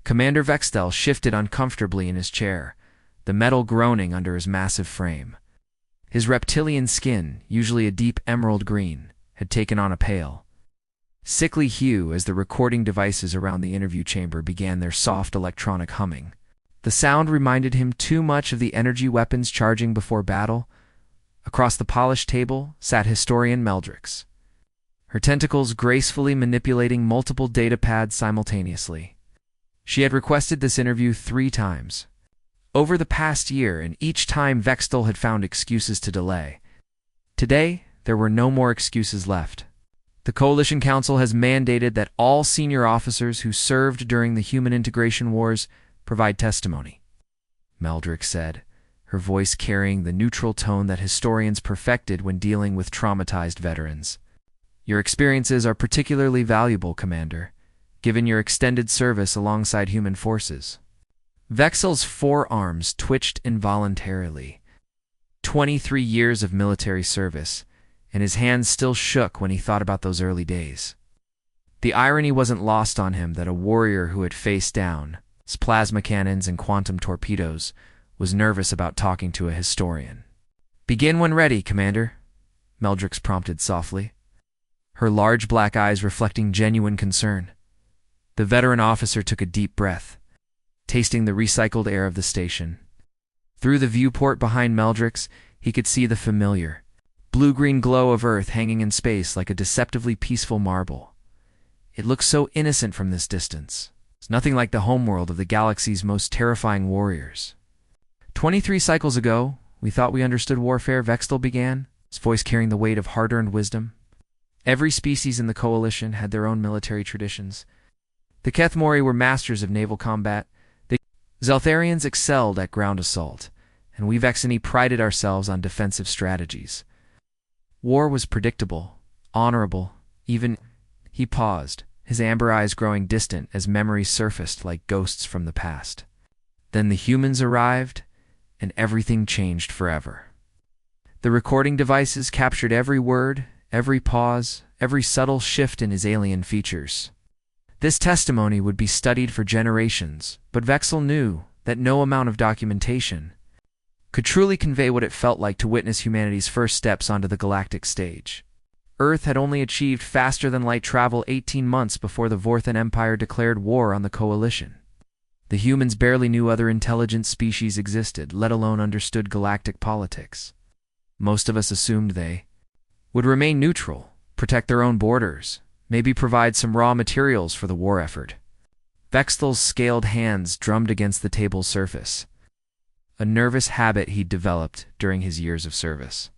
Commander Vextel shifted uncomfortably in his chair, the metal groaning under his massive frame. His reptilian skin, usually a deep emerald green, had taken on a pale, sickly hue as the recording devices around the interview chamber began their soft electronic humming. The sound reminded him too much of the energy weapons charging before battle. Across the polished table sat historian Meldrix, her tentacles gracefully manipulating multiple data pads simultaneously. She had requested this interview 3 times over the past year, and each time Vextel had found excuses to delay. Today, there were no more excuses left. The Coalition Council has mandated that all senior officers who served during the human integration wars provide testimony, Meldrix said, her voice carrying the neutral tone that historians perfected when dealing with traumatized veterans. Your experiences are particularly valuable, Commander, given your extended service alongside human forces. Vexel's forearms twitched involuntarily. 23 years of military service, and his hands still shook when he thought about those early days. The irony wasn't lost on him that a warrior who had faced down plasma cannons and quantum torpedoes was nervous about talking to a historian. "Begin when ready, Commander," Meldrix prompted softly, her large black eyes reflecting genuine concern. The veteran officer took a deep breath, tasting the recycled air of the station. Through the viewport behind Meldrix, he could see the familiar, blue-green glow of Earth hanging in space like a deceptively peaceful marble. It looked so innocent from this distance. It's nothing like the homeworld of the galaxy's most terrifying warriors. 23 cycles ago, we thought we understood warfare, Vextel began, his voice carrying the weight of hard-earned wisdom. Every species in the Coalition had their own military traditions. The Kethmori were masters of naval combat. The Zeltharians excelled at ground assault, and we Vexeni prided ourselves on defensive strategies. War was predictable, honorable, even... He paused, his amber eyes growing distant as memories surfaced like ghosts from the past. Then the humans arrived, and everything changed forever. The recording devices captured every word, every pause, every subtle shift in his alien features. This testimony would be studied for generations, but Vexel knew that no amount of documentation could truly convey what it felt like to witness humanity's first steps onto the galactic stage. Earth had only achieved faster-than-light travel 18 months before the Vorthan Empire declared war on the Coalition. The humans barely knew other intelligent species existed, let alone understood galactic politics. Most of us assumed they would remain neutral, protect their own borders, maybe provide some raw materials for the war effort. Vextel's scaled hands drummed against the table's surface, a nervous habit he'd developed during his years of service.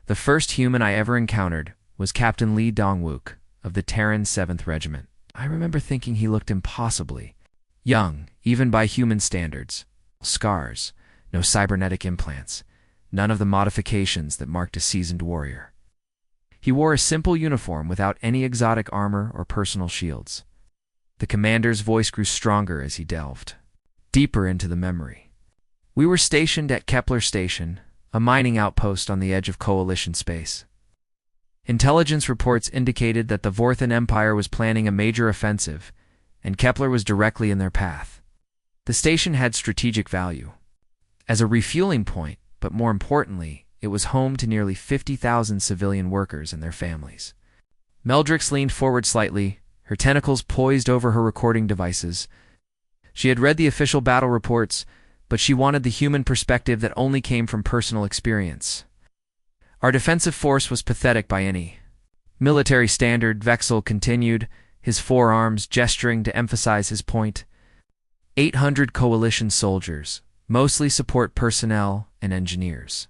The first human I ever encountered was Captain Lee Dongwook of the Terran 7th Regiment. I remember thinking he looked impossibly young, even by human standards. Scars, no cybernetic implants, none of the modifications that marked a seasoned warrior. He wore a simple uniform without any exotic armor or personal shields. The commander's voice grew stronger as he delved deeper into the memory. We were stationed at Kepler Station, a mining outpost on the edge of Coalition space. Intelligence reports indicated that the Vorthan Empire was planning a major offensive, and Kepler was directly in their path. The station had strategic value as a refueling point, but more importantly, it was home to nearly 50,000 civilian workers and their families. Meldrix leaned forward slightly, her tentacles poised over her recording devices. She had read the official battle reports, but she wanted the human perspective that only came from personal experience. Our defensive force was pathetic by any military standard, Vexel continued, his forearms gesturing to emphasize his point. 800 Coalition soldiers, mostly support personnel and engineers.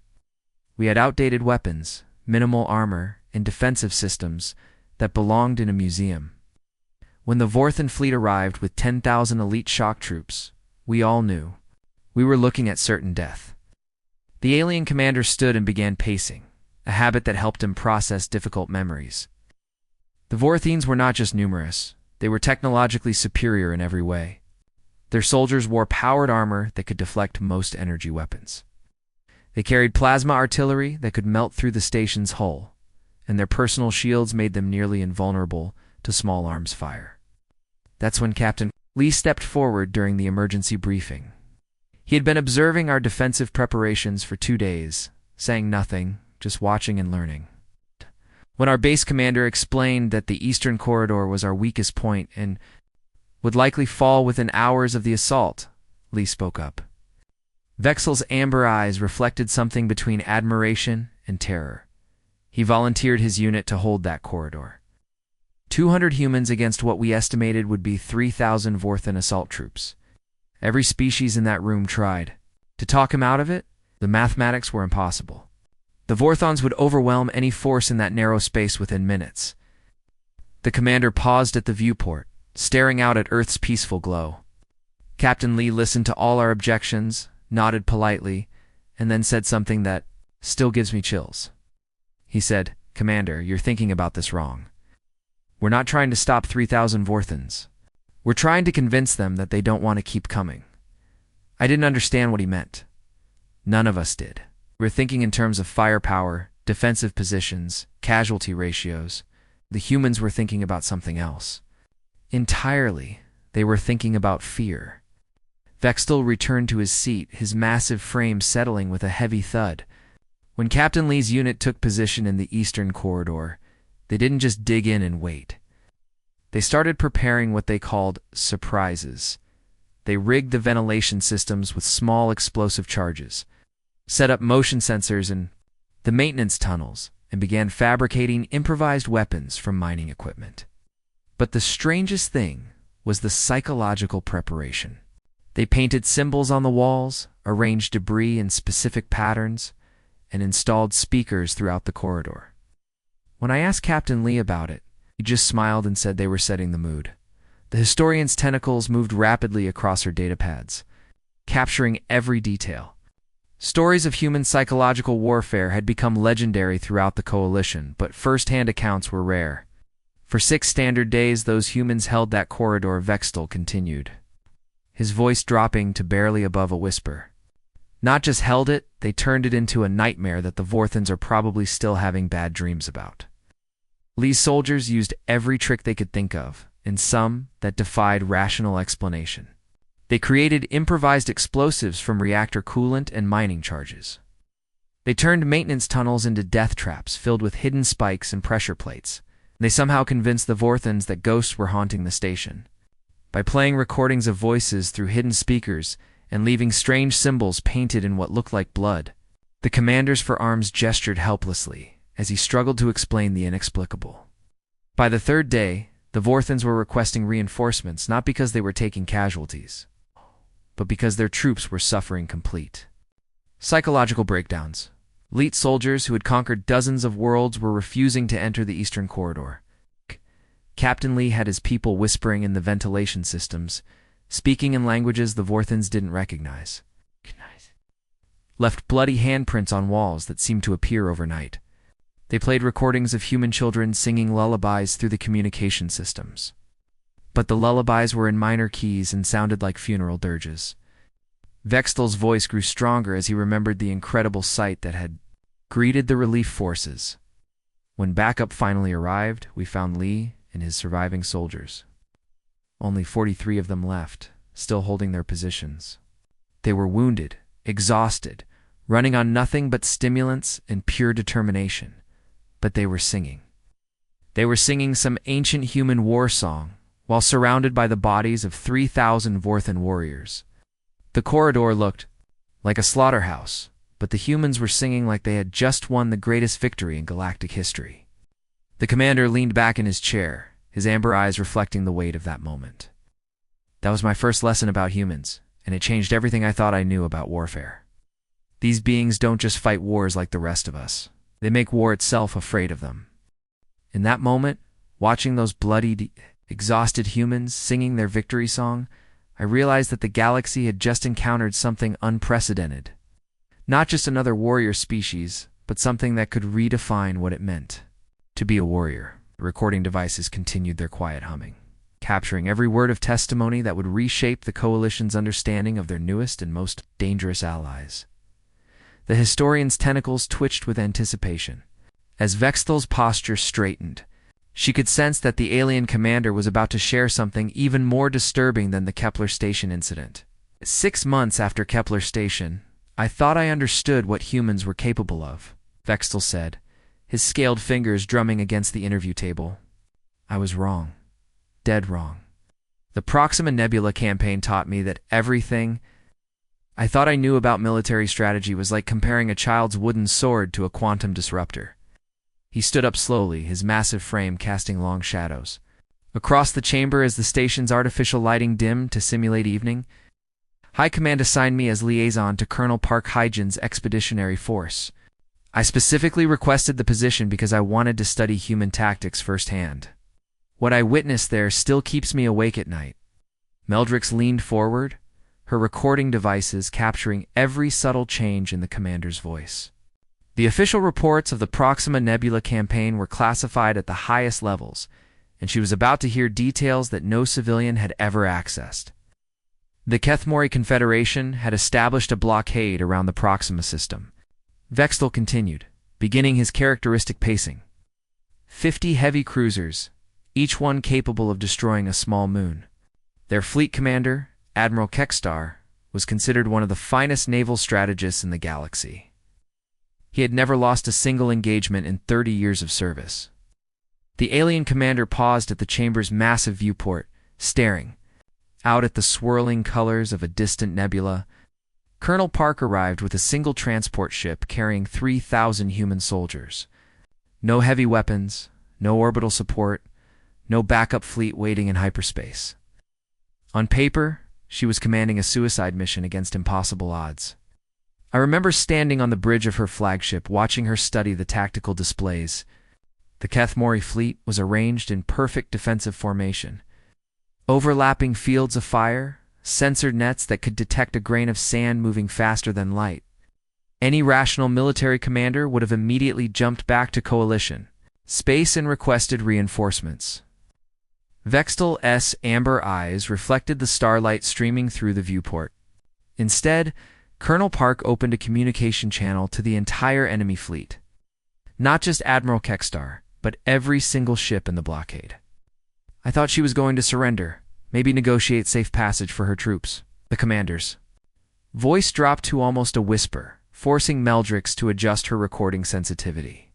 We had outdated weapons, minimal armor, and defensive systems that belonged in a museum. When the Vorthan fleet arrived with 10,000 elite shock troops, we all knew we were looking at certain death. The alien commander stood and began pacing, a habit that helped him process difficult memories. The Vorthines were not just numerous, they were technologically superior in every way. Their soldiers wore powered armor that could deflect most energy weapons. They carried plasma artillery that could melt through the station's hull, and their personal shields made them nearly invulnerable to small arms fire. That's when Captain Lee stepped forward during the emergency briefing. He had been observing our defensive preparations for 2 days, saying nothing, just watching and learning. When our base commander explained that the eastern corridor was our weakest point and would likely fall within hours of the assault, Lee spoke up. Vexel's amber eyes reflected something between admiration and terror. He volunteered his unit to hold that corridor. 200 humans against what we estimated would be 3,000 Vorthan assault troops. Every species in that room tried. To talk him out of it, the mathematics were impossible. The Vorthons would overwhelm any force in that narrow space within minutes. The commander paused at the viewport, staring out at Earth's peaceful glow. Captain Lee listened to all our objections, nodded politely, and then said something that still gives me chills. He said, "Commander, you're thinking about this wrong. We're not trying to stop 3,000 Vorthans. We're trying to convince them that they don't want to keep coming." I didn't understand what he meant. None of us did. We were thinking in terms of firepower, defensive positions, casualty ratios. The humans were thinking about something else. Entirely, they were thinking about fear. Vexel returned to his seat, his massive frame settling with a heavy thud. When Captain Lee's unit took position in the eastern corridor, they didn't just dig in and wait. They started preparing what they called surprises. They rigged the ventilation systems with small explosive charges, set up motion sensors in the maintenance tunnels, and began fabricating improvised weapons from mining equipment. But the strangest thing was the psychological preparation. They painted symbols on the walls, arranged debris in specific patterns, and installed speakers throughout the corridor. When I asked Captain Lee about it, he just smiled and said they were setting the mood. The historian's tentacles moved rapidly across her datapads, capturing every detail. Stories of human psychological warfare had become legendary throughout the Coalition, but first-hand accounts were rare. For 6 standard days, those humans held that corridor. Vexel continued, his voice dropping to barely above a whisper. Not just held it, they turned it into a nightmare that the Vorthans are probably still having bad dreams about. Lee's soldiers used every trick they could think of, and some that defied rational explanation. They created improvised explosives from reactor coolant and mining charges. They turned maintenance tunnels into death traps filled with hidden spikes and pressure plates. They somehow convinced the Vorthans that ghosts were haunting the station. By playing recordings of voices through hidden speakers and leaving strange symbols painted in what looked like blood, the commanders for arms gestured helplessly as he struggled to explain the inexplicable. By the 3rd day, the Vorthans were requesting reinforcements not because they were taking casualties, but because their troops were suffering complete psychological breakdowns. Elite soldiers who had conquered dozens of worlds were refusing to enter the eastern corridor. Captain Lee had his people whispering in the ventilation systems, speaking in languages the Vorthans didn't recognize. Left bloody handprints on walls that seemed to appear overnight. They played recordings of human children singing lullabies through the communication systems. But the lullabies were in minor keys and sounded like funeral dirges. Vexel's voice grew stronger as he remembered the incredible sight that had greeted the relief forces. When backup finally arrived, we found Lee and his surviving soldiers. Only 43 of them left, still holding their positions. They were wounded, exhausted, running on nothing but stimulants and pure determination. But they were singing. They were singing some ancient human war song, while surrounded by the bodies of 3,000 Vorthan warriors. The corridor looked like a slaughterhouse, but the humans were singing like they had just won the greatest victory in galactic history. The commander leaned back in his chair, his amber eyes reflecting the weight of that moment. That was my first lesson about humans, and it changed everything I thought I knew about warfare. These beings don't just fight wars like the rest of us. They make war itself afraid of them. In that moment, watching those bloodied, exhausted humans singing their victory song, I realized that the galaxy had just encountered something unprecedented. Not just another warrior species, but something that could redefine what it meant to be a warrior. The recording devices continued their quiet humming, capturing every word of testimony that would reshape the Coalition's understanding of their newest and most dangerous allies. The historian's tentacles twitched with anticipation. As Vexel's posture straightened, She could sense that the alien commander was about to share something even more disturbing than the Kepler Station incident. 6 months after Kepler Station, I thought I understood what humans were capable of, Vextel said, his scaled fingers drumming against the interview table. I was wrong. Dead wrong. The Proxima Nebula campaign taught me that everything I thought I knew about military strategy was like comparing a child's wooden sword to a quantum disruptor. He stood up slowly, his massive frame casting long shadows. Across the chamber, as the station's artificial lighting dimmed to simulate evening, High Command assigned me as liaison to Colonel Park Hygen's expeditionary force. I specifically requested the position because I wanted to study human tactics firsthand. What I witnessed there still keeps me awake at night. Meldrix leaned forward, her recording devices capturing every subtle change in the commander's voice. The official reports of the Proxima Nebula campaign were classified at the highest levels, and she was about to hear details that no civilian had ever accessed. The Kethmori Confederation had established a blockade around the Proxima system. Vextel continued, beginning his characteristic pacing. 50 heavy cruisers, each one capable of destroying a small moon. Their fleet commander, Admiral Kekstar, was considered one of the finest naval strategists in the galaxy. He had never lost a single engagement in 30 years of service. The alien commander paused at the chamber's massive viewport, staring out at the swirling colors of a distant nebula. Colonel Park arrived with a single transport ship carrying 3,000 human soldiers. No heavy weapons, no orbital support, no backup fleet waiting in hyperspace. On paper, she was commanding a suicide mission against impossible odds. I remember standing on the bridge of her flagship, watching her study the tactical displays. The Kethmori fleet was arranged in perfect defensive formation. Overlapping fields of fire, censored nets that could detect a grain of sand moving faster than light. Any rational military commander would have immediately jumped back to coalition, space, and requested reinforcements. Vextel's amber eyes reflected the starlight streaming through the viewport. Instead, Colonel Park opened a communication channel to the entire enemy fleet. Not just Admiral Kekstar, but every single ship in the blockade. I thought she was going to surrender, maybe negotiate safe passage for her troops, the commander's voice dropped to almost a whisper, forcing Meldrix to adjust her recording sensitivity.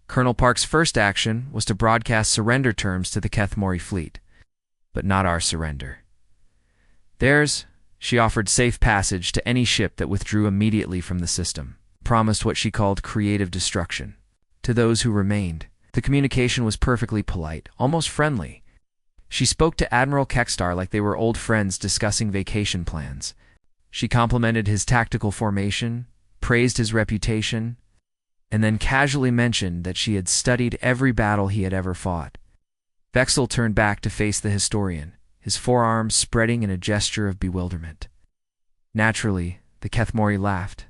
Colonel Park's first action was to broadcast surrender terms to the Kethmori fleet, but not our surrender. Theirs, she offered safe passage to any ship that withdrew immediately from the system, promised what she called creative destruction. To those who remained, the communication was perfectly polite, almost friendly. She spoke to Admiral Kekstar like they were old friends discussing vacation plans. She complimented his tactical formation, praised his reputation, and then casually mentioned that she had studied every battle he had ever fought. Vextel turned back to face the historian, his forearms spreading in a gesture of bewilderment. Naturally, the Kethmori laughed.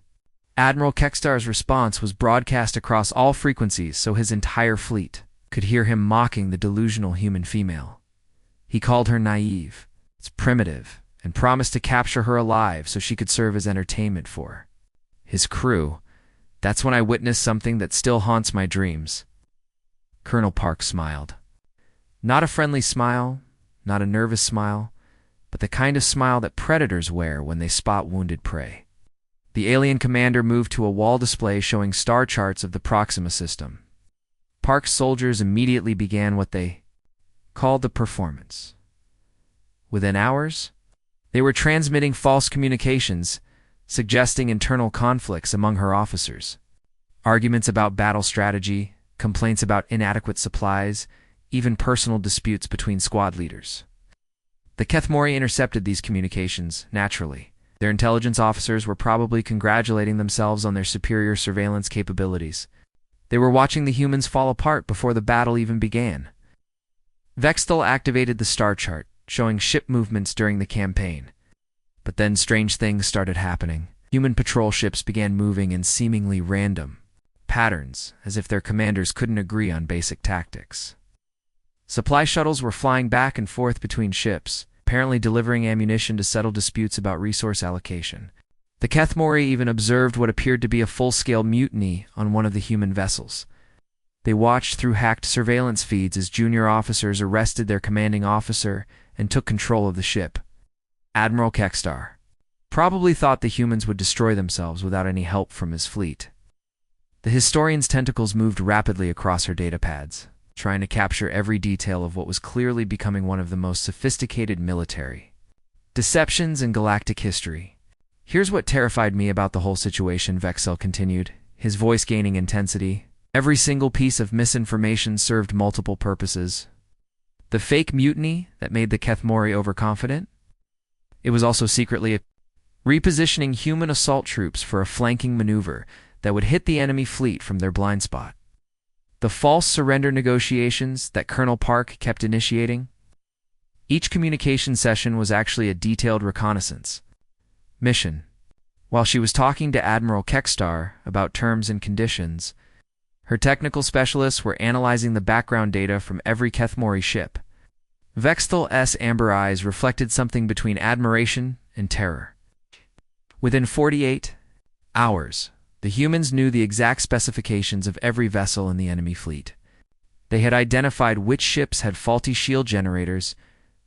Admiral Kekstar's response was broadcast across all frequencies so his entire fleet could hear him mocking the delusional human female. He called her naive, primitive, and promised to capture her alive so she could serve as entertainment for his crew. That's when I witnessed something that still haunts my dreams. Colonel Park smiled. Not a friendly smile, not a nervous smile, but the kind of smile that predators wear when they spot wounded prey. The alien commander moved to a wall display showing star charts of the Proxima system. Park's soldiers immediately began what they called the performance. Within hours, they were transmitting false communications, suggesting internal conflicts among her officers. Arguments about battle strategy, complaints about inadequate supplies, even personal disputes between squad leaders. The Kethmori intercepted these communications, naturally. Their intelligence officers were probably congratulating themselves on their superior surveillance capabilities. They were watching the humans fall apart before the battle even began. Vextel activated the star chart, showing ship movements during the campaign. But then strange things started happening. Human patrol ships began moving in seemingly random patterns, as if their commanders couldn't agree on basic tactics. Supply shuttles were flying back and forth between ships, apparently delivering ammunition to settle disputes about resource allocation. The Kethmori even observed what appeared to be a full-scale mutiny on one of the human vessels. They watched through hacked surveillance feeds as junior officers arrested their commanding officer and took control of the ship. Admiral Kekstar probably thought the humans would destroy themselves without any help from his fleet. The historian's tentacles moved rapidly across her datapads, trying to capture every detail of what was clearly becoming one of the most sophisticated military deceptions in galactic history. Here's what terrified me about the whole situation, Vexel continued, his voice gaining intensity. Every single piece of misinformation served multiple purposes. The fake mutiny that made the Kethmori overconfident? It was also secretly repositioning human assault troops for a flanking maneuver that would hit the enemy fleet from their blind spot. The false surrender negotiations that Colonel Park kept initiating? Each communication session was actually a detailed reconnaissance mission. While she was talking to Admiral Kekstar about terms and conditions, her technical specialists were analyzing the background data from every Kethmori ship. Vexthal's amber eyes reflected something between admiration and terror. Within 48 hours, the humans knew the exact specifications of every vessel in the enemy fleet. They had identified which ships had faulty shield generators,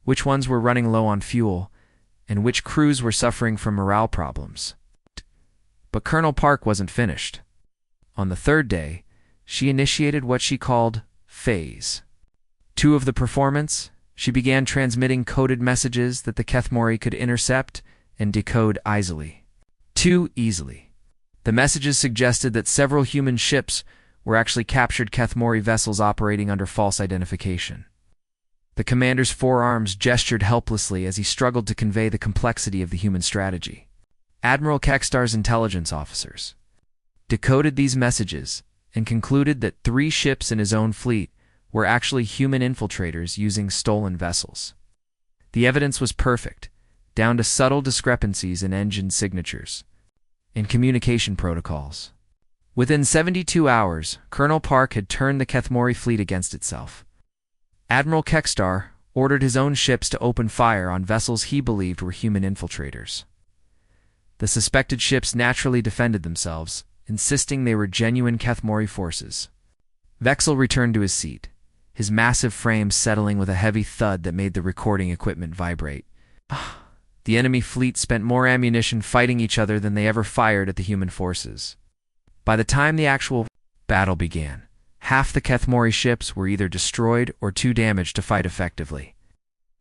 which ones were running low on fuel, and which crews were suffering from morale problems. But Colonel Park wasn't finished. On the third day, she initiated what she called Phase 2 of the performance. She began transmitting coded messages that the Kethmori could intercept and decode easily. Too easily. The messages suggested that several human ships were actually captured Kethmori vessels operating under false identification. The commander's forearms gestured helplessly as he struggled to convey the complexity of the human strategy. Admiral Kekstar's intelligence officers decoded these messages and concluded that 3 ships in his own fleet were actually human infiltrators using stolen vessels. The evidence was perfect, down to subtle discrepancies in engine signatures and communication protocols. Within 72 hours, Colonel Park had turned the Kethmori fleet against itself. Admiral Kekstar ordered his own ships to open fire on vessels he believed were human infiltrators. The suspected ships naturally defended themselves, insisting they were genuine Kethmori forces. Vexel returned to his seat, his massive frame settling with a heavy thud that made the recording equipment vibrate. The enemy fleet spent more ammunition fighting each other than they ever fired at the human forces. By the time the actual battle began, half the Kethmori ships were either destroyed or too damaged to fight effectively.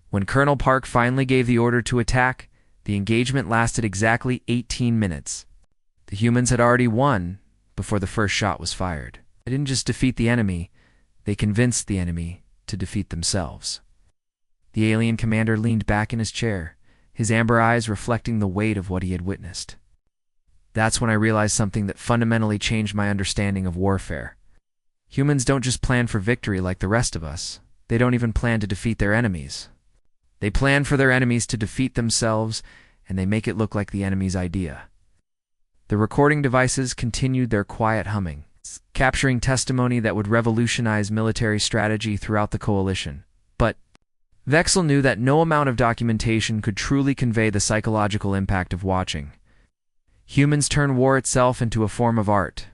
When Colonel Park finally gave the order to attack, the engagement lasted exactly 18 minutes. The humans had already won before the first shot was fired. They didn't just defeat the enemy, they convinced the enemy to defeat themselves. The alien commander leaned back in his chair, his amber eyes reflecting the weight of what he had witnessed. That's when I realized something that fundamentally changed my understanding of warfare. Humans don't just plan for victory like the rest of us. They don't even plan to defeat their enemies. They plan for their enemies to defeat themselves, and they make it look like the enemy's idea. The recording devices continued their quiet humming, capturing testimony that would revolutionize military strategy throughout the coalition. But Vexel knew that no amount of documentation could truly convey the psychological impact of watching. Humans turn war itself into a form of art.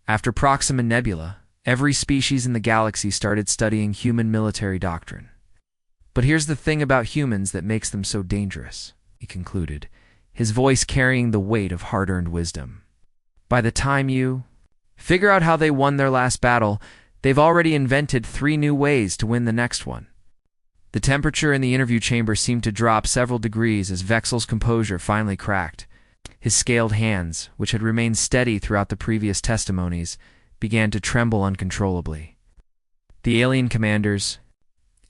After Proxima Nebula, every species in the galaxy started studying human military doctrine. But here's the thing about humans that makes them so dangerous, he concluded, his voice carrying the weight of hard-earned wisdom. By the time you figure out how they won their last battle, they've already invented 3 new ways to win the next one. The temperature in the interview chamber seemed to drop several degrees as Vexel's composure finally cracked. His scaled hands, which had remained steady throughout the previous testimonies, began to tremble uncontrollably. The alien commander's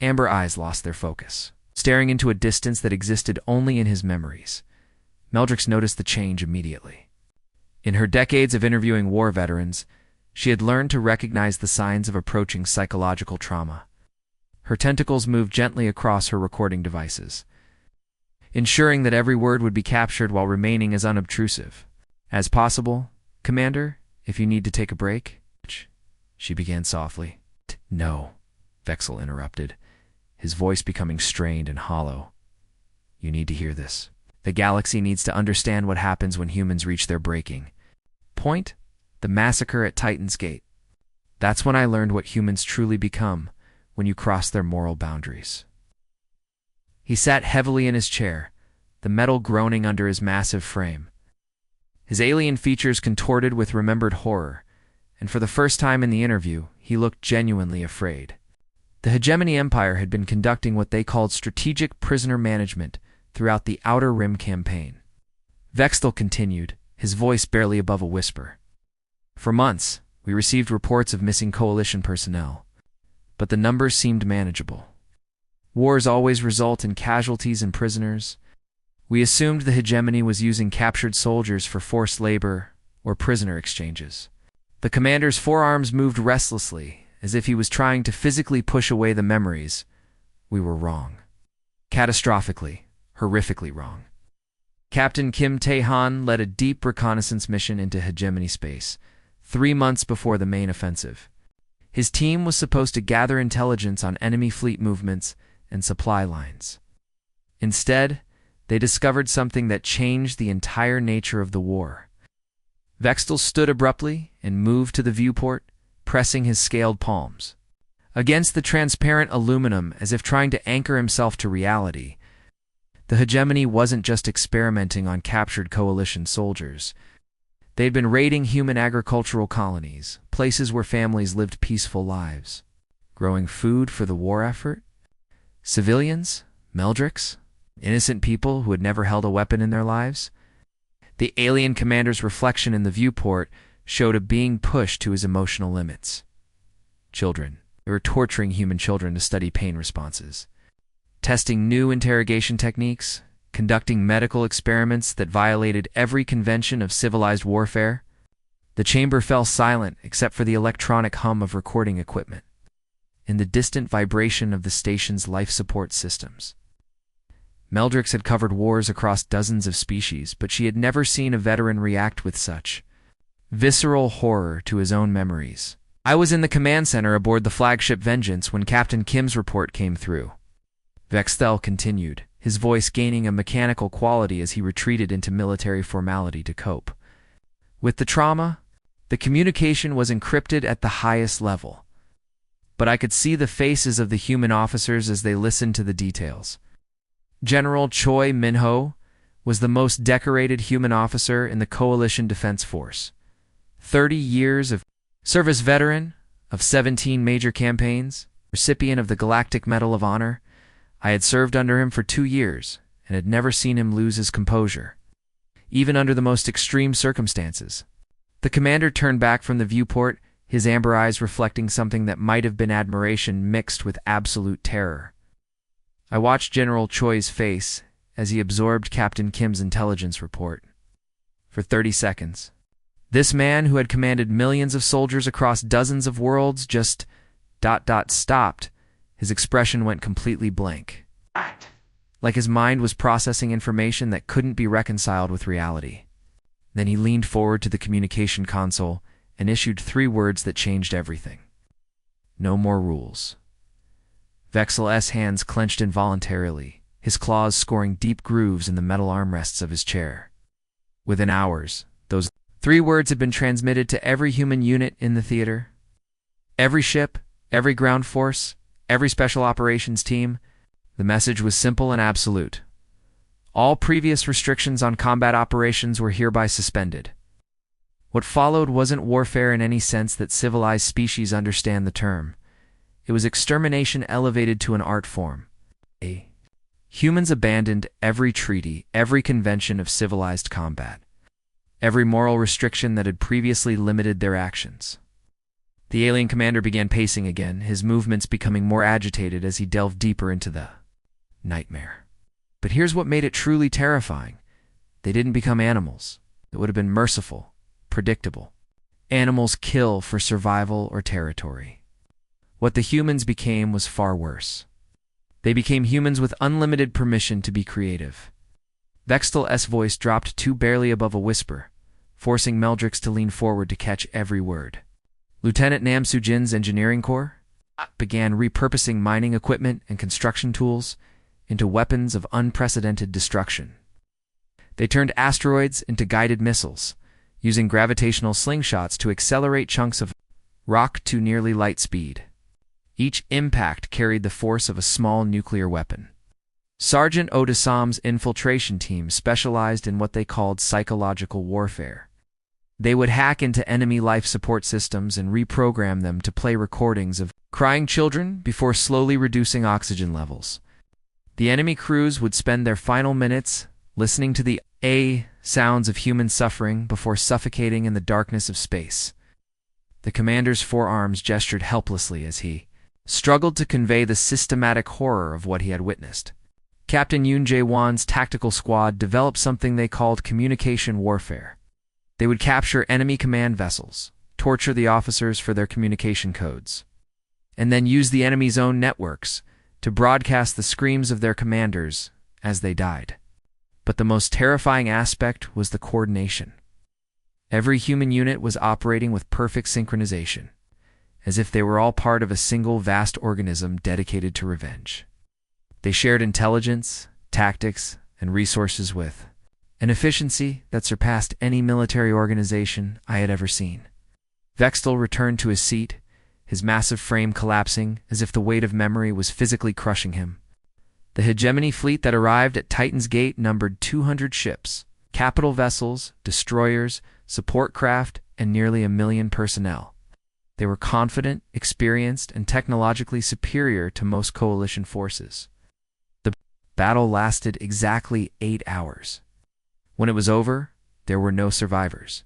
amber eyes lost their focus, staring into a distance that existed only in his memories. Meldrix noticed the change immediately. In her decades of interviewing war veterans, she had learned to recognize the signs of approaching psychological trauma. Her tentacles moved gently across her recording devices, ensuring that every word would be captured while remaining as unobtrusive as possible. Commander, if you need to take a break, she began softly. No, Vexel interrupted, his voice becoming strained and hollow. You need to hear this. The galaxy needs to understand what happens when humans reach their breaking point, the massacre at Titan's Gate. That's when I learned what humans truly become when you cross their moral boundaries. He sat heavily in his chair, the metal groaning under his massive frame. His alien features contorted with remembered horror, and for the first time in the interview, he looked genuinely afraid. The Hegemony Empire had been conducting what they called strategic prisoner management throughout the Outer Rim campaign. Vextel continued, his voice barely above a whisper. For months, we received reports of missing Coalition personnel, but the numbers seemed manageable. Wars always result in casualties and prisoners. We assumed the Hegemony was using captured soldiers for forced labor or prisoner exchanges. The commander's forearms moved restlessly, as if he was trying to physically push away the memories. We were wrong. Catastrophically, horrifically wrong. Captain Kim Tae-han led a deep reconnaissance mission into Hegemony space, 3 months before the main offensive. His team was supposed to gather intelligence on enemy fleet movements and supply lines. Instead, they discovered something that changed the entire nature of the war. Vextel stood abruptly and moved to the viewport, pressing his scaled palms against the transparent aluminum as if trying to anchor himself to reality. The Hegemony wasn't just experimenting on captured Coalition soldiers. They'd been raiding human agricultural colonies, places where families lived peaceful lives. Growing food for the war effort? Civilians? Meldricks? Innocent people who had never held a weapon in their lives? The alien commander's reflection in the viewport showed a being pushed to his emotional limits. Children. They were torturing human children to study pain responses. Testing new interrogation techniques, conducting medical experiments that violated every convention of civilized warfare. The chamber fell silent except for the electronic hum of recording equipment and the distant vibration of the station's life support systems. Meldrix had covered wars across dozens of species, but she had never seen a veteran react with such visceral horror to his own memories. I was in the command center aboard the flagship Vengeance when Captain Kim's report came through. Vextel continued, his voice gaining a mechanical quality as he retreated into military formality to cope. With the trauma, the communication was encrypted at the highest level. But I could see the faces of the human officers as they listened to the details. General Choi Min-ho was the most decorated human officer in the Coalition Defense Force. 30 years of service, veteran of 17 major campaigns, recipient of the Galactic Medal of Honor. I had served under him for 2 years and had never seen him lose his composure, even under the most extreme circumstances. The commander turned back from the viewport, his amber eyes reflecting something that might have been admiration mixed with absolute terror. I watched General Choi's face as he absorbed Captain Kim's intelligence report. For 30 seconds, this man who had commanded millions of soldiers across dozens of worlds just ... stopped. His expression went completely blank. Like his mind was processing information that couldn't be reconciled with reality. Then he leaned forward to the communication console and issued 3 words that changed everything. No more rules. Vexel's hands clenched involuntarily, his claws scoring deep grooves in the metal armrests of his chair. Within hours, those 3 words had been transmitted to every human unit in the theater. Every ship, every ground force, every special operations team. The message was simple and absolute. All previous restrictions on combat operations were hereby suspended. What followed wasn't warfare in any sense that civilized species understand the term. It was extermination elevated to an art form. Humans abandoned every treaty, every convention of civilized combat, every moral restriction that had previously limited their actions. The alien commander began pacing again, his movements becoming more agitated as he delved deeper into the nightmare. But here's what made it truly terrifying. They didn't become animals. It would have been merciful, predictable. Animals kill for survival or territory. What the humans became was far worse. They became humans with unlimited permission to be creative. Vextel's voice dropped to barely above a whisper, forcing Meldrix to lean forward to catch every word. Lieutenant Nam Soo-jin's engineering corps began repurposing mining equipment and construction tools into weapons of unprecedented destruction. They turned asteroids into guided missiles, using gravitational slingshots to accelerate chunks of rocked to nearly light speed. Each impact carried the force of a small nuclear weapon. Sergeant Odasam's infiltration team specialized in what they called psychological warfare. They would hack into enemy life support systems and reprogram them to play recordings of crying children before slowly reducing oxygen levels. The enemy crews would spend their final minutes listening to the sounds of human suffering before suffocating in the darkness of space. The commander's forearms gestured helplessly as he struggled to convey the systematic horror of what he had witnessed. Captain Yoon Jae-won's tactical squad developed something they called communication warfare. They would capture enemy command vessels, torture the officers for their communication codes, and then use the enemy's own networks to broadcast the screams of their commanders as they died. But the most terrifying aspect was the coordination. Every human unit was operating with perfect synchronization, as if they were all part of a single vast organism dedicated to revenge. They shared intelligence, tactics, and resources with an efficiency that surpassed any military organization I had ever seen. Vextel returned to his seat, his massive frame collapsing as if the weight of memory was physically crushing him. The hegemony fleet that arrived at Titan's Gate numbered 200 ships, capital vessels, destroyers, support craft, and nearly 1 million personnel. They were confident, experienced, and technologically superior to most coalition forces. The battle lasted exactly 8 hours. When it was over, there were no survivors.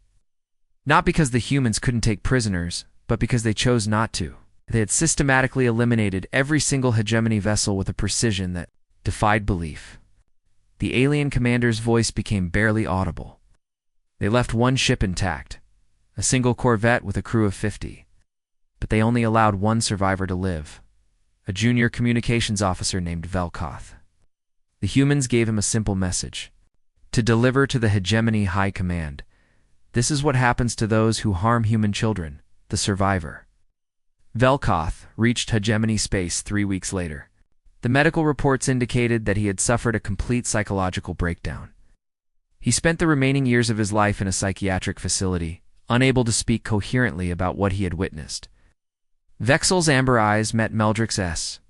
Not because the humans couldn't take prisoners, but because they chose not to. They had systematically eliminated every single hegemony vessel with a precision that defied belief. The alien commander's voice became barely audible. They left one ship intact, a single corvette with a crew of 50. But they only allowed one survivor to live, a junior communications officer named Velkoth. The humans gave him a simple message: to deliver to the hegemony high command. This is what happens to those who harm human children, the survivor. Velkoth reached hegemony space 3 weeks later. The medical reports indicated that he had suffered a complete psychological breakdown. He spent the remaining years of his life in a psychiatric facility, unable to speak coherently about what he had witnessed. Vexel's amber eyes met Meldrick's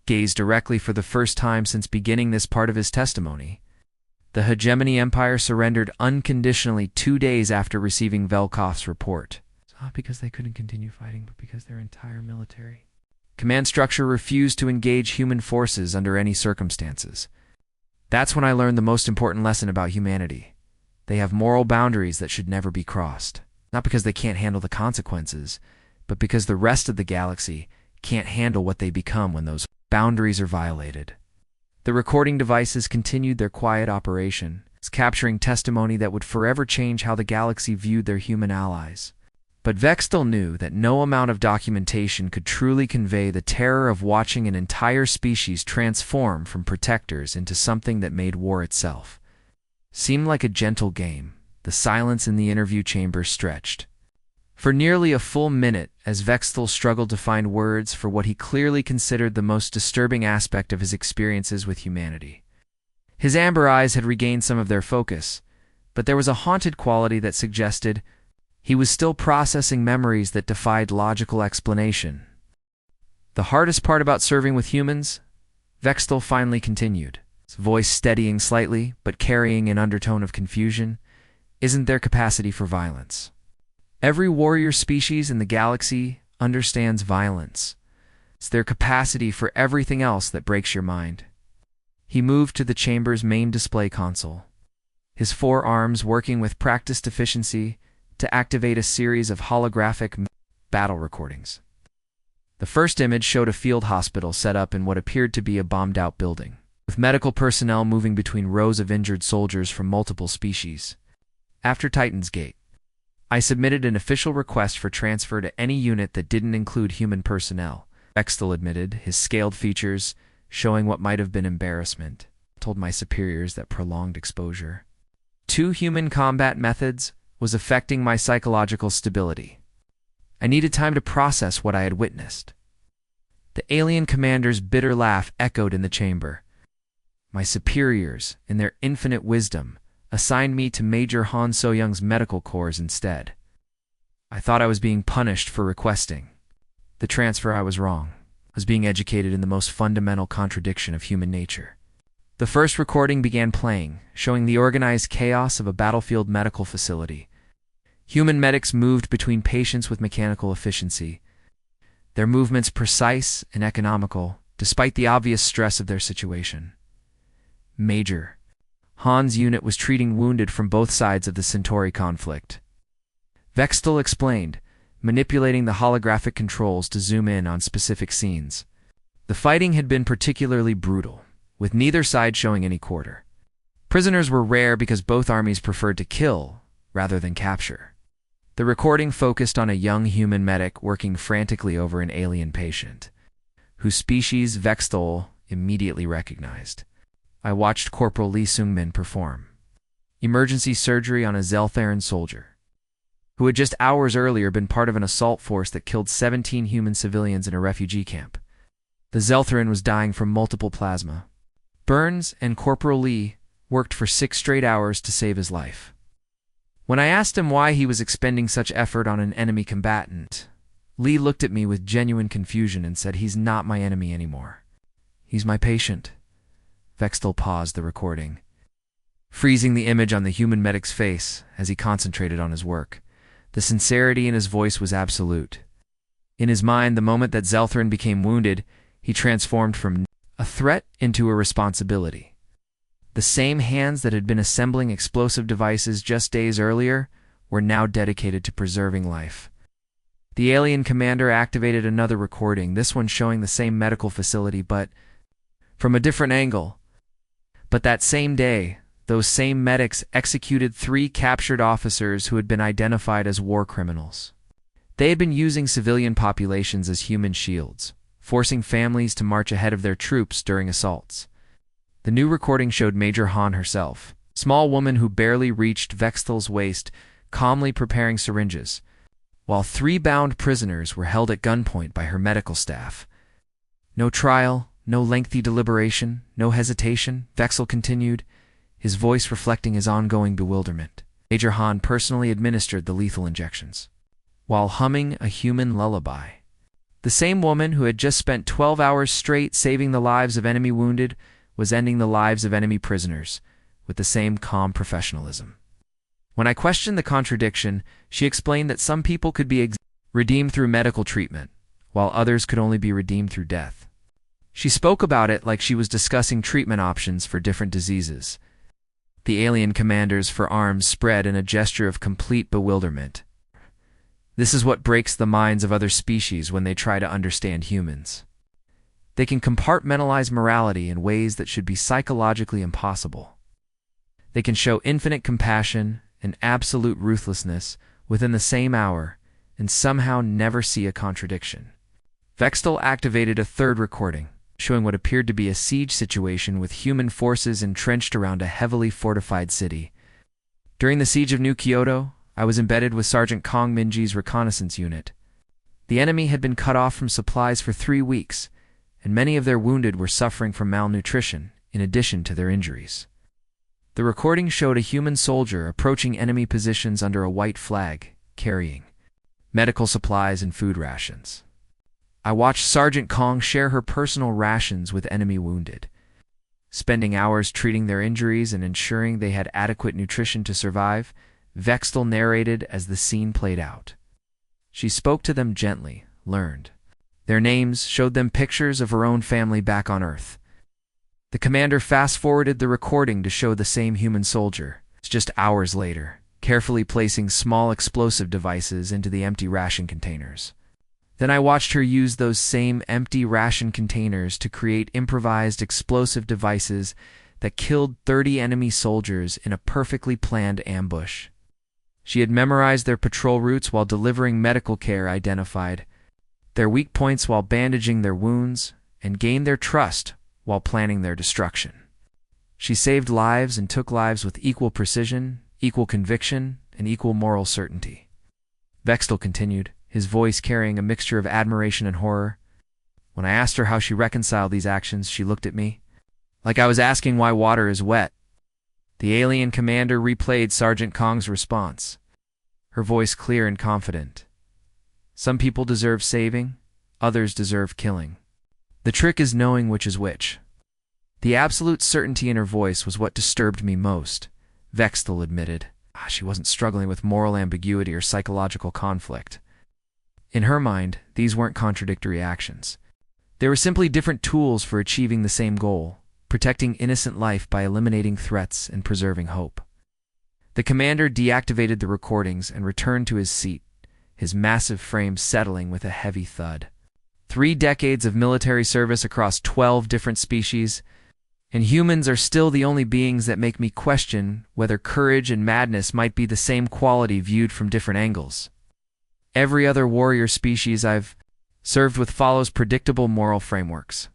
gaze directly for the first time since beginning this part of his testimony. The hegemony empire surrendered unconditionally 2 days after receiving Velkoth's report. It's not because they couldn't continue fighting, but because their entire military command structure refused to engage human forces under any circumstances. That's when I learned the most important lesson about humanity. They have moral boundaries that should never be crossed. Not because they can't handle the consequences, but because the rest of the galaxy can't handle what they become when those boundaries are violated. The recording devices continued their quiet operation, capturing testimony that would forever change how the galaxy viewed their human allies. But Vextel knew that no amount of documentation could truly convey the terror of watching an entire species transform from protectors into something that made war itself. Seemed like a gentle game. The silence in the interview chamber stretched for nearly a full minute as Vextel struggled to find words for what he clearly considered the most disturbing aspect of his experiences with humanity. His amber eyes had regained some of their focus, but there was a haunted quality that suggested he was still processing memories that defied logical explanation. The hardest part about serving with humans, Vextel finally continued, his voice steadying slightly but carrying an undertone of confusion, isn't their capacity for violence. Every warrior species in the galaxy understands violence. It's their capacity for everything else that breaks your mind. He moved to the chamber's main display console, his forearms working with practiced efficiency to activate a series of holographic battle recordings. The first image showed a field hospital set up in what appeared to be a bombed-out building, with medical personnel moving between rows of injured soldiers from multiple species. After Titan's Gate, I submitted an official request for transfer to any unit that didn't include human personnel. Vextel admitted, his scaled features showing what might have been embarrassment. I told my superiors that prolonged exposure 2 human combat methods was affecting my psychological stability. I needed time to process what I had witnessed. The alien commander's bitter laugh echoed in the chamber. My superiors, in their infinite wisdom, assigned me to Major Han So-young's medical corps instead. I thought I was being punished for requesting the transfer. I was wrong. I was being educated in the most fundamental contradiction of human nature. The first recording began playing, showing the organized chaos of a battlefield medical facility. Human medics moved between patients with mechanical efficiency, their movements precise and economical, despite the obvious stress of their situation. Major Han's unit was treating wounded from both sides of the Centauri conflict. Vextel explained, manipulating the holographic controls to zoom in on specific scenes. The fighting had been particularly brutal, with neither side showing any quarter. Prisoners were rare because both armies preferred to kill rather than capture. The recording focused on a young human medic working frantically over an alien patient, whose species Vextel immediately recognized. I watched Corporal Lee Sung-min perform emergency surgery on a Zeltharan soldier, who had just hours earlier been part of an assault force that killed 17 human civilians in a refugee camp. The Zeltharan was dying from multiple plasma burns, and Corporal Lee worked for 6 straight hours to save his life. When I asked him why he was expending such effort on an enemy combatant, Lee looked at me with genuine confusion and said, "He's not my enemy anymore. He's my patient." Vextel paused the recording, freezing the image on the human medic's face as he concentrated on his work. The sincerity in his voice was absolute. In his mind, the moment that Zeltharan became wounded, he transformed from a threat into a responsibility. The same hands that had been assembling explosive devices just days earlier were now dedicated to preserving life. The alien commander activated another recording, this one showing the same medical facility, but from a different angle. But that same day, those same medics executed 3 captured officers who had been identified as war criminals. They had been using civilian populations as human shields, forcing families to march ahead of their troops during assaults. The new recording showed Major Han herself, a small woman who barely reached Vextel's waist, calmly preparing syringes, while 3 bound prisoners were held at gunpoint by her medical staff. No trial, no lengthy deliberation, no hesitation, Vextel continued, his voice reflecting his ongoing bewilderment. Major Han personally administered the lethal injections, while humming a human lullaby. The same woman who had just spent 12 hours straight saving the lives of enemy wounded was ending the lives of enemy prisoners with the same calm professionalism. When I questioned the contradiction, she explained that some people could be redeemed through medical treatment, while others could only be redeemed through death. She spoke about it like she was discussing treatment options for different diseases. The alien commander's forearms spread in a gesture of complete bewilderment. This is what breaks the minds of other species when they try to understand humans. They can compartmentalize morality in ways that should be psychologically impossible. They can show infinite compassion and absolute ruthlessness within the same hour and somehow never see a contradiction. Vextel activated a third recording, showing what appeared to be a siege situation with human forces entrenched around a heavily fortified city. During the siege of New Kyoto, I was embedded with Sergeant Kong Minji's reconnaissance unit. The enemy had been cut off from supplies for 3 weeks, and many of their wounded were suffering from malnutrition in addition to their injuries. The recording showed a human soldier approaching enemy positions under a white flag, carrying medical supplies and food rations. I watched Sergeant Kong share her personal rations with enemy wounded, spending hours treating their injuries and ensuring they had adequate nutrition to survive. Vextel narrated as the scene played out. She spoke to them gently, learned their names, showed them pictures of her own family back on Earth. The commander fast-forwarded the recording to show the same human soldier, just hours later, carefully placing small explosive devices into the empty ration containers. Then I watched her use those same empty ration containers to create improvised explosive devices that killed 30 enemy soldiers in a perfectly planned ambush. She had memorized their patrol routes while delivering medical care, identified their weak points while bandaging their wounds, and gained their trust while planning their destruction. She saved lives and took lives with equal precision, equal conviction, and equal moral certainty. Vextel continued, his voice carrying a mixture of admiration and horror. When I asked her how she reconciled these actions, she looked at me like I was asking why water is wet. The alien commander replayed Sergeant Kong's response. her voice clear and confident. Some people deserve saving, others deserve killing. The trick is knowing which is which. The absolute certainty in her voice was what disturbed me most, Vextel admitted. She wasn't struggling with moral ambiguity or psychological conflict. In her mind, these weren't contradictory actions. They were simply different tools for achieving the same goal, protecting innocent life by eliminating threats and preserving hope. The commander deactivated the recordings and returned to his seat, his massive frame settling with a heavy thud. 3 decades of military service across 12 different species, and humans are still the only beings that make me question whether courage and madness might be the same quality viewed from different angles. Every other warrior species I've served with follows predictable moral frameworks.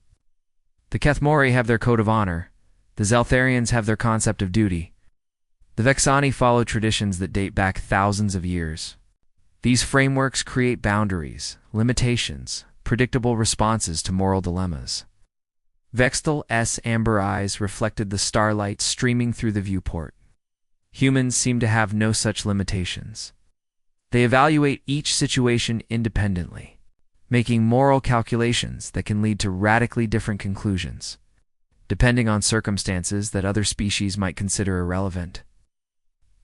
The Kethmori have their code of honor, the Zeltharians have their concept of duty. The Vexani follow traditions that date back thousands of years. These frameworks create boundaries, limitations, predictable responses to moral dilemmas. Vextel's amber eyes reflected the starlight streaming through the viewport. Humans seem to have no such limitations. They evaluate each situation independently, making moral calculations that can lead to radically different conclusions, depending on circumstances that other species might consider irrelevant.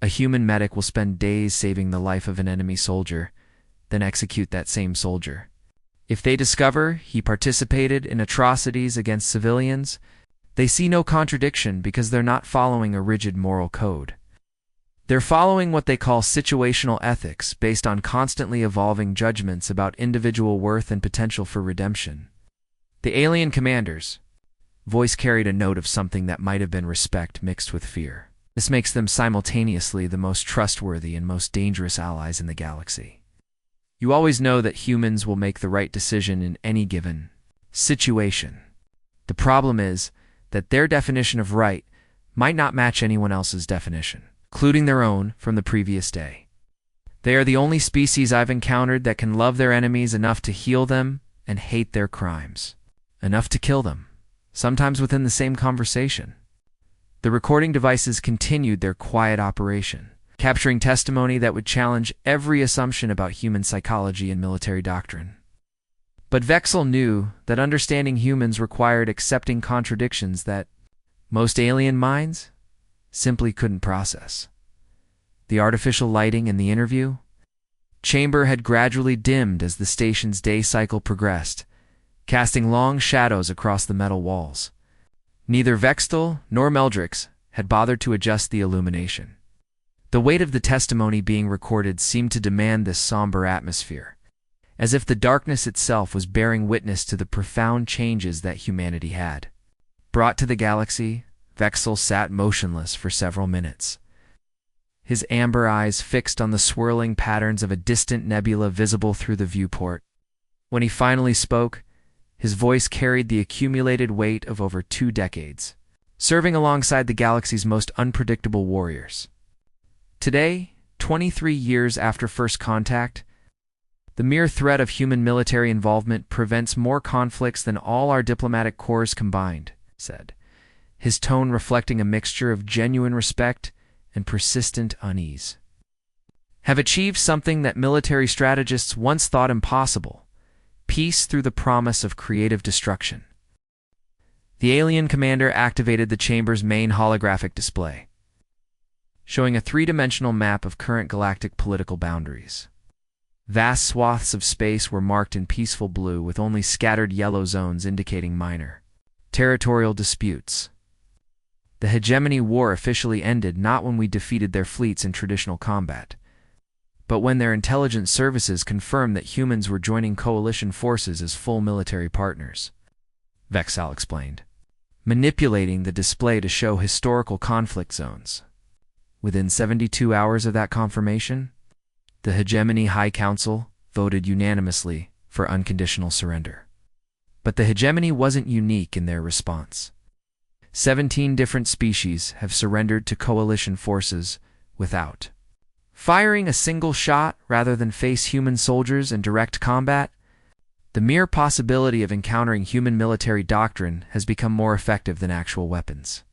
A human medic will spend days saving the life of an enemy soldier, then execute that same soldier. If they discover he participated in atrocities against civilians, they see no contradiction because they're not following a rigid moral code. They're following what they call situational ethics based on constantly evolving judgments about individual worth and potential for redemption. The alien commanders' voice carried a note of something that might have been respect mixed with fear. This makes them simultaneously the most trustworthy and most dangerous allies in the galaxy. You always know that humans will make the right decision in any given situation. The problem is that their definition of right might not match anyone else's definition, including their own from the previous day. They are the only species I've encountered that can love their enemies enough to heal them and hate their crimes, enough to kill them, sometimes within the same conversation. The recording devices continued their quiet operation, capturing testimony that would challenge every assumption about human psychology and military doctrine. But Vexel knew that understanding humans required accepting contradictions that most alien minds simply couldn't process. The artificial lighting in the interview chamber had gradually dimmed as the station's day cycle progressed, casting long shadows across the metal walls. Neither Vextel nor Meldrix had bothered to adjust the illumination. The weight of the testimony being recorded seemed to demand this somber atmosphere, as if the darkness itself was bearing witness to the profound changes that humanity had brought to the galaxy. Vexel sat motionless for several minutes, his amber eyes fixed on the swirling patterns of a distant nebula visible through the viewport. When he finally spoke, his voice carried the accumulated weight of over 2 decades, serving alongside the galaxy's most unpredictable warriors. Today, 23 years after first contact, the mere threat of human military involvement prevents more conflicts than all our diplomatic corps combined, said, his tone reflecting a mixture of genuine respect and persistent unease. Have achieved something that military strategists once thought impossible: peace through the promise of creative destruction. The alien commander activated the chamber's main holographic display, showing a 3-dimensional map of current galactic political boundaries. Vast swaths of space were marked in peaceful blue, with only scattered yellow zones indicating minor territorial disputes. The Hegemony War officially ended not when we defeated their fleets in traditional combat, but when their intelligence services confirmed that humans were joining coalition forces as full military partners, Vexel explained, manipulating the display to show historical conflict zones. Within 72 hours of that confirmation, the Hegemony High Council voted unanimously for unconditional surrender. But the Hegemony wasn't unique in their response. 17 different species have surrendered to coalition forces without firing a single shot rather than face human soldiers in direct combat. The mere possibility of encountering human military doctrine has become more effective than actual weapons.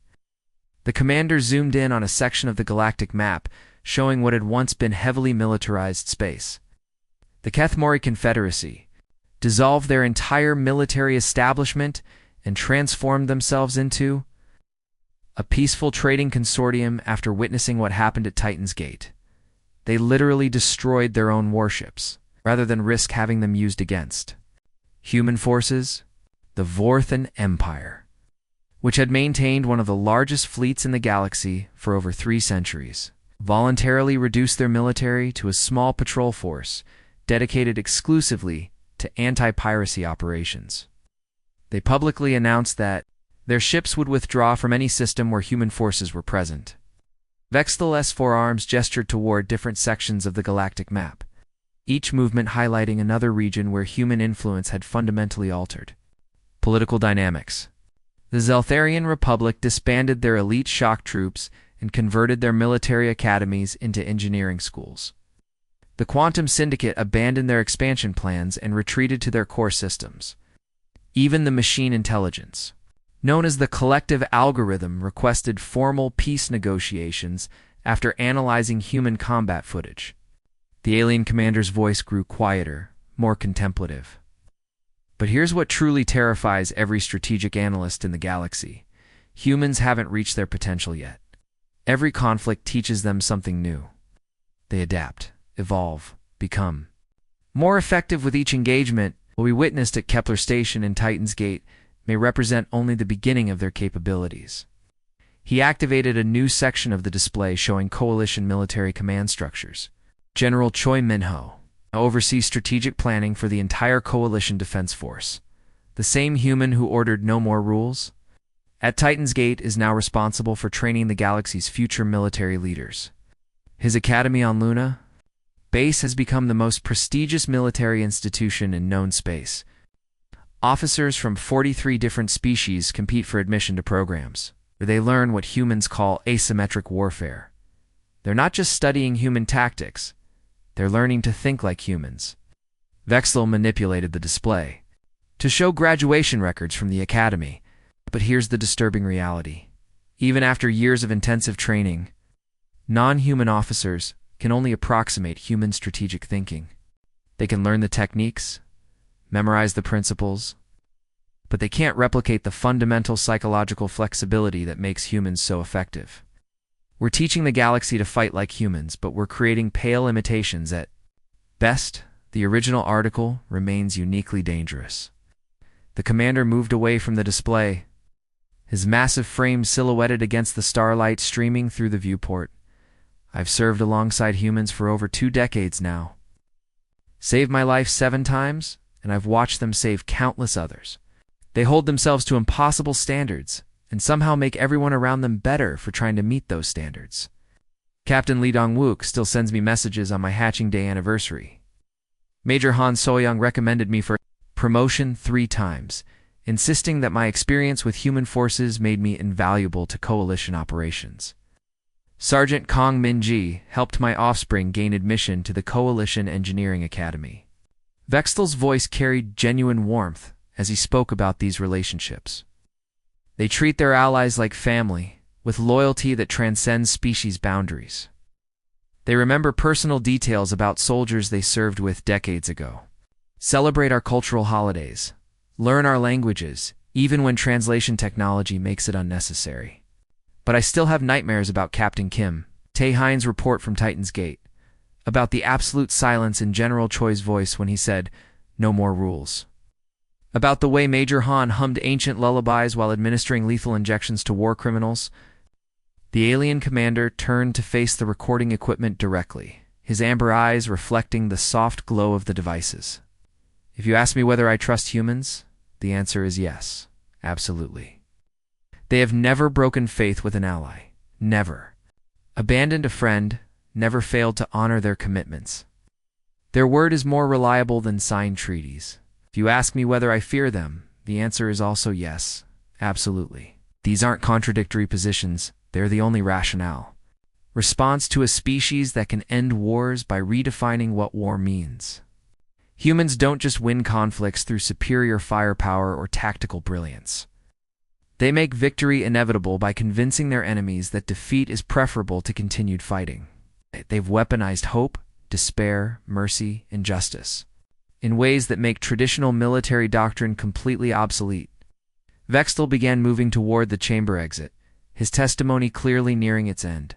The commander zoomed in on a section of the galactic map, showing what had once been heavily militarized space. The Kethmori Confederacy dissolved their entire military establishment and transformed themselves into a peaceful trading consortium after witnessing what happened at Titan's Gate. They literally destroyed their own warships, rather than risk having them used against human forces. The Vorthan Empire, which had maintained one of the largest fleets in the galaxy for over 3 centuries, voluntarily reduced their military to a small patrol force dedicated exclusively to anti-piracy operations. They publicly announced that their ships would withdraw from any system where human forces were present. Vextal's 4 arms gestured toward different sections of the galactic map, each movement highlighting another region where human influence had fundamentally altered political dynamics. The Zeltharian Republic disbanded their elite shock troops and converted their military academies into engineering schools. The Quantum Syndicate abandoned their expansion plans and retreated to their core systems. Even the machine intelligence, known as the Collective Algorithm, requested formal peace negotiations after analyzing human combat footage. The alien commander's voice grew quieter, more contemplative. But here's what truly terrifies every strategic analyst in the galaxy. Humans haven't reached their potential yet. Every conflict teaches them something new. They adapt, evolve, become more effective with each engagement. What we witnessed at Kepler Station and Titan's Gate may represent only the beginning of their capabilities. He activated a new section of the display showing coalition military command structures. General Choi Minho oversees strategic planning for the entire coalition defense force. The same human who ordered no more rules at Titan's Gate is now responsible for training the galaxy's future military leaders. His academy on Luna base has become the most prestigious military institution in known space. Officers from 43 different species compete for admission to programs, where they learn what humans call asymmetric warfare. They're not just studying human tactics, they're learning to think like humans. Vextal manipulated the display to show graduation records from the academy. But here's the disturbing reality. Even after years of intensive training, non-human officers can only approximate human strategic thinking. They can learn the techniques, memorize the principles, but they can't replicate the fundamental psychological flexibility that makes humans so effective. We're teaching the galaxy to fight like humans, but we're creating pale imitations. At best, the original article remains uniquely dangerous. The commander moved away from the display, his massive frame silhouetted against the starlight streaming through the viewport. I've served alongside humans for over 2 decades now. Saved my life 7 times, and I've watched them save countless others. They hold themselves to impossible standards, and somehow make everyone around them better for trying to meet those standards. Captain Lee Dong-wook still sends me messages on my hatching day anniversary. Major Han Soyoung recommended me for promotion 3 times, insisting that my experience with human forces made me invaluable to coalition operations. Sergeant Kong Min-ji helped my offspring gain admission to the Coalition Engineering Academy. Vextal's voice carried genuine warmth as he spoke about these relationships. They treat their allies like family, with loyalty that transcends species boundaries. They remember personal details about soldiers they served with decades ago. Celebrate our cultural holidays. Learn our languages, even when translation technology makes it unnecessary. But I still have nightmares about Captain Kim, Tae-Hein's report from Titan's Gate, about the absolute silence in General Choi's voice when he said, "No more rules." About the way Major Han hummed ancient lullabies while administering lethal injections to war criminals. The alien commander turned to face the recording equipment directly, his amber eyes reflecting the soft glow of the devices. If you ask me whether I trust humans, the answer is yes, absolutely. They have never broken faith with an ally, never. Abandoned a friend, never failed to honor their commitments. Their word is more reliable than signed treaties. If you ask me whether I fear them, the answer is also yes, absolutely. These aren't contradictory positions, they're the only rationale. Response to a species that can end wars by redefining what war means. Humans don't just win conflicts through superior firepower or tactical brilliance. They make victory inevitable by convincing their enemies that defeat is preferable to continued fighting. they've weaponized hope, despair, mercy, and justice in ways that make traditional military doctrine completely obsolete. Vextel began moving toward the chamber exit, his testimony clearly nearing its end.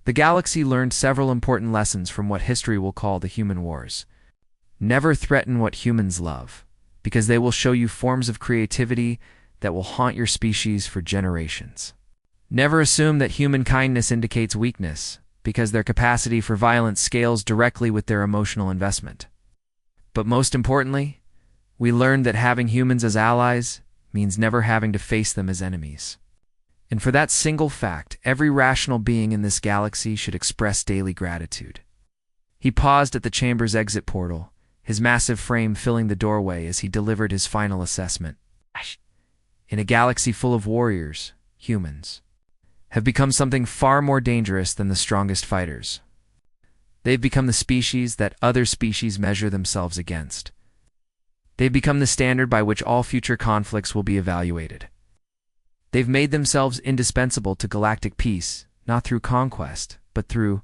The galaxy learned several important lessons from what history will call the human wars. Never threaten what humans love, because they will show you forms of creativity that will haunt your species for generations. Never assume that human kindness indicates weakness, because their capacity for violence scales directly with their emotional investment. But most importantly, we learned that having humans as allies means never having to face them as enemies. And for that single fact, every rational being in this galaxy should express daily gratitude. He paused at the chamber's exit portal, his massive frame filling the doorway as he delivered his final assessment. In a galaxy full of warriors, humans have become something far more dangerous than the strongest fighters. They've become the species that other species measure themselves against. They've become the standard by which all future conflicts will be evaluated. They've made themselves indispensable to galactic peace, not through conquest, but through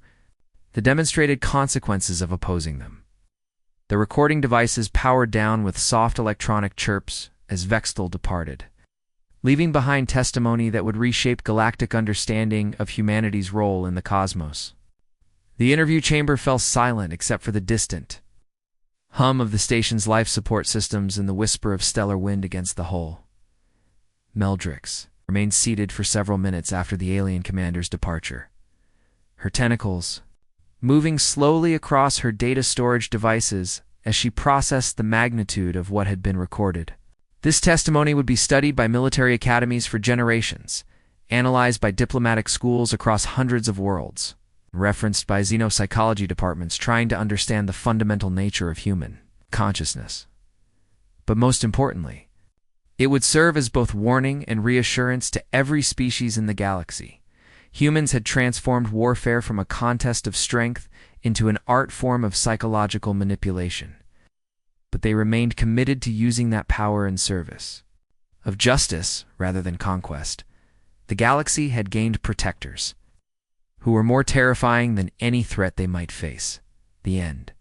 the demonstrated consequences of opposing them. The recording devices powered down with soft electronic chirps as Vextel departed, leaving behind testimony that would reshape galactic understanding of humanity's role in the cosmos. The interview chamber fell silent except for the distant hum of the station's life support systems and the whisper of stellar wind against the hull. Meldrix remained seated for several minutes after the alien commander's departure, her tentacles moving slowly across her data storage devices as she processed the magnitude of what had been recorded. This testimony would be studied by military academies for generations, analyzed by diplomatic schools across hundreds of worlds, referenced by xenopsychology departments trying to understand the fundamental nature of human consciousness. But most importantly, it would serve as both warning and reassurance to every species in the galaxy. Humans had transformed warfare from a contest of strength into an art form of psychological manipulation. But they remained committed to using that power in service of justice rather than conquest. The galaxy had gained protectors who were more terrifying than any threat they might face. The end.